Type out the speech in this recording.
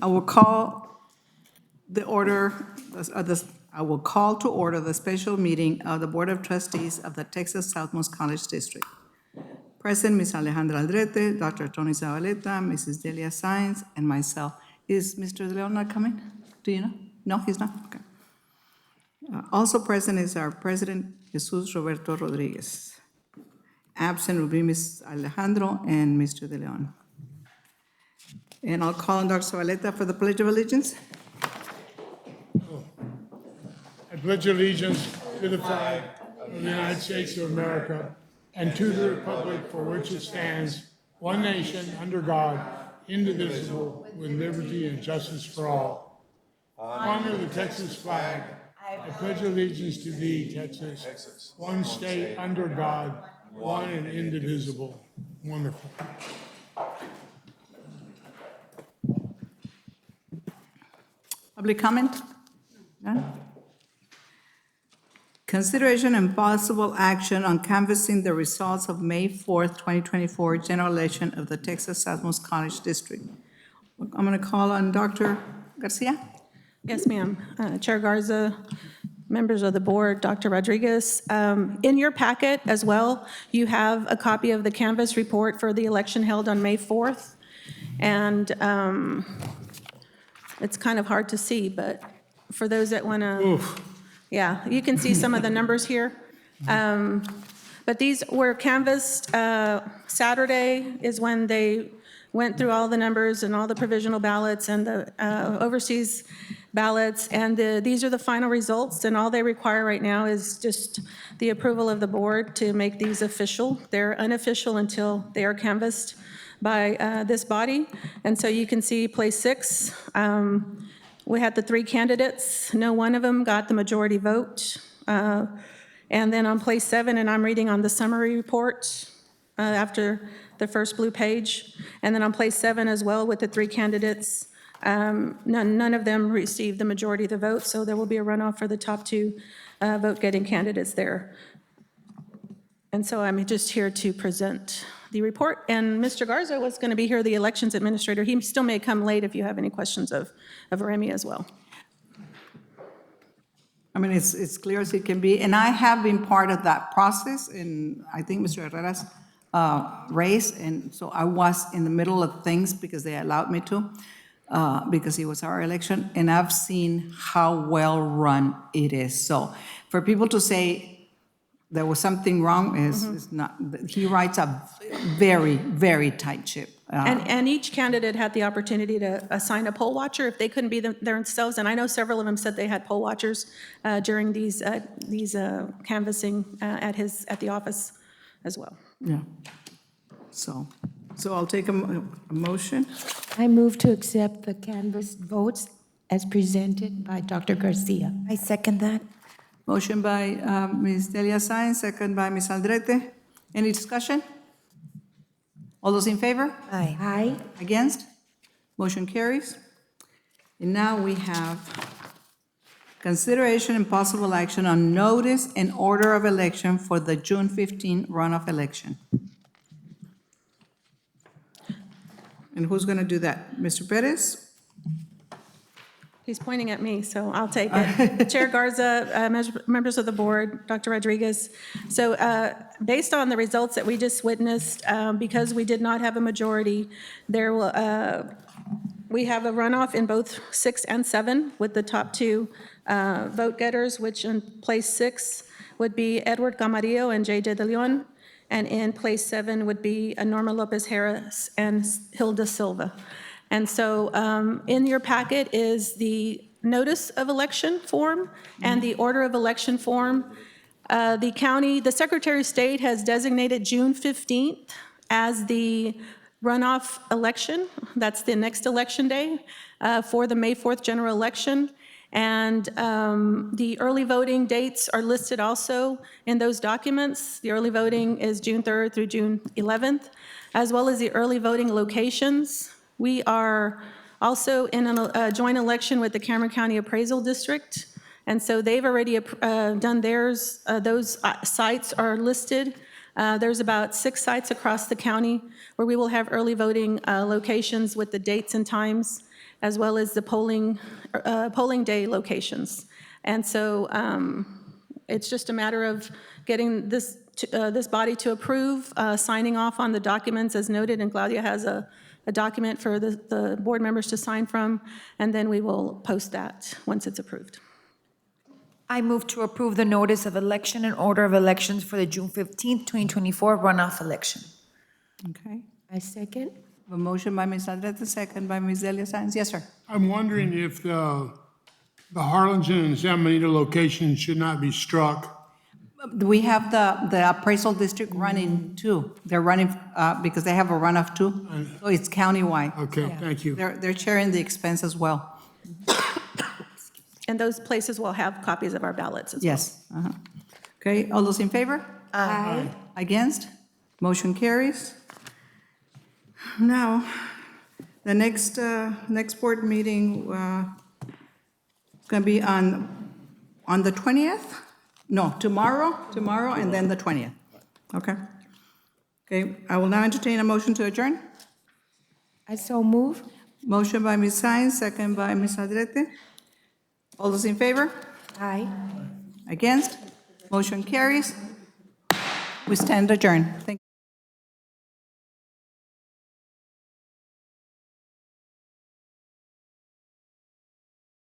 I will call the order, I will call to order the special meeting of the Board of Trustees of the Texas Southmost College District. Present, Ms. Alejandra Aldrete, Dr. Tony Zabaleta, Mrs. Delia Saenz, and myself. Is Mr. De Leon not coming? Do you know? No, he's not? Okay. Also present is our President, Jesus Roberto Rodriguez. Absent will be Ms. Alejandro and Mr. De Leon. And I'll call on Dr. Zabaleta for the Pledge of Allegiance. I pledge allegiance to the flag of the United States of America and to the republic for which it stands, one nation, under God, indivisible, with liberty and justice for all. Honor the Texas flag. I pledge allegiance to thee, Texas, one state under God, one and indivisible. Wonderful. Public comment? None? Consideration and possible action on canvassing the results of May 4th, 2024 general election of the Texas Southmost College District. I'm going to call on Dr. Garcia. Yes, ma'am. Chair Garza, members of the board, Dr. Rodriguez. In your packet as well, you have a copy of the canvass report for the election held on May 4th. And it's kind of hard to see, but for those that want to, yeah, you can see some of the numbers here. But these were canvassed. Saturday is when they went through all the numbers and all the provisional ballots and the overseas ballots, and these are the final results, and all they require right now is just the approval of the board to make these official. They're unofficial until they are canvassed by this body. And so you can see place 6, we had the 3 candidates. No one of them got the majority vote. And then on place 7, and I'm reading on the summary report after the first blue page, and then on place 7 as well with the 3 candidates, none of them received the majority of the vote, so there will be a runoff for the top 2 vote-getting candidates there. And so I'm just here to present the report, and Mr. Garza was going to be here, the elections administrator. He still may come late if you have any questions of Remy as well. I mean, it's clear as it can be, and I have been part of that process, and I think Mr. Herrera's race, and so I was in the middle of things because they allowed me to, because it was our election, and I've seen how well run it is. So for people to say there was something wrong is not, he writes a very, very tight ship. And each candidate had the opportunity to assign a poll watcher if they couldn't be themselves, and I know several of them said they had poll watchers during these canvassing at the office as well. Yeah. So I'll take a motion. I move to accept the canvassed votes as presented by Dr. Garcia. I second that. Motion by Ms. Delia Saenz, second by Ms. Aldrete. Any discussion? All those in favor? Aye. Aye. Against? Motion carries. And now we have consideration and possible action on notice and order of election for the June 15 runoff election. And who's going to do that? Mr. Perez? He's pointing at me, so I'll take it. Chair Garza, members of the board, Dr. Rodriguez. So based on the results that we just witnessed, because we did not have a majority, we have a runoff in both 6 and 7 with the top 2 vote getters, which in place 6 would be Edward Camarillo and J.J. De Leon, and in place 7 would be Norma Lopez Harris and Hilda Silva. And so in your packet is the notice of election form and the order of election form. The Secretary of State has designated June 15th as the runoff election. That's the next election day for the May 4th general election. And the early voting dates are listed also in those documents. The early voting is June 3rd through June 11th, as well as the early voting locations. We are also in a joint election with the Cameron County Appraisal District, and so they've already done theirs. Those sites are listed There's about 6 sites across the county where we will have early voting locations with the dates and times, as well as the polling day locations. And so it's just a matter of getting this body to approve, signing off on the documents as noted, and Claudia has a document for the board members to sign from, and then we will post that once it's approved. I move to approve the notice of election and order of elections for the June 15th, 2024 runoff election. Okay. I second. A motion by Ms. Aldrete, second by Ms. Delia Science. Yes, sir. I'm wondering if the Harlingen and San Benito locations should not be struck. We have the appraisal district running too. They're running because they have a runoff too. So it's countywide. Okay, thank you. They're sharing the expense as well. And those places will have copies of our ballots as well. Yes. Okay, all those in favor? Aye. Against? Motion carries. Now, the next board meeting is going to be on the 20th? No, tomorrow, and then the 20th. Okay. Okay, I will now entertain a motion to adjourn. I so move. Motion by Ms. Science, second by Ms. Aldrete. All those in favor? Aye. Against? Motion carries. We stand adjourned. Thank you.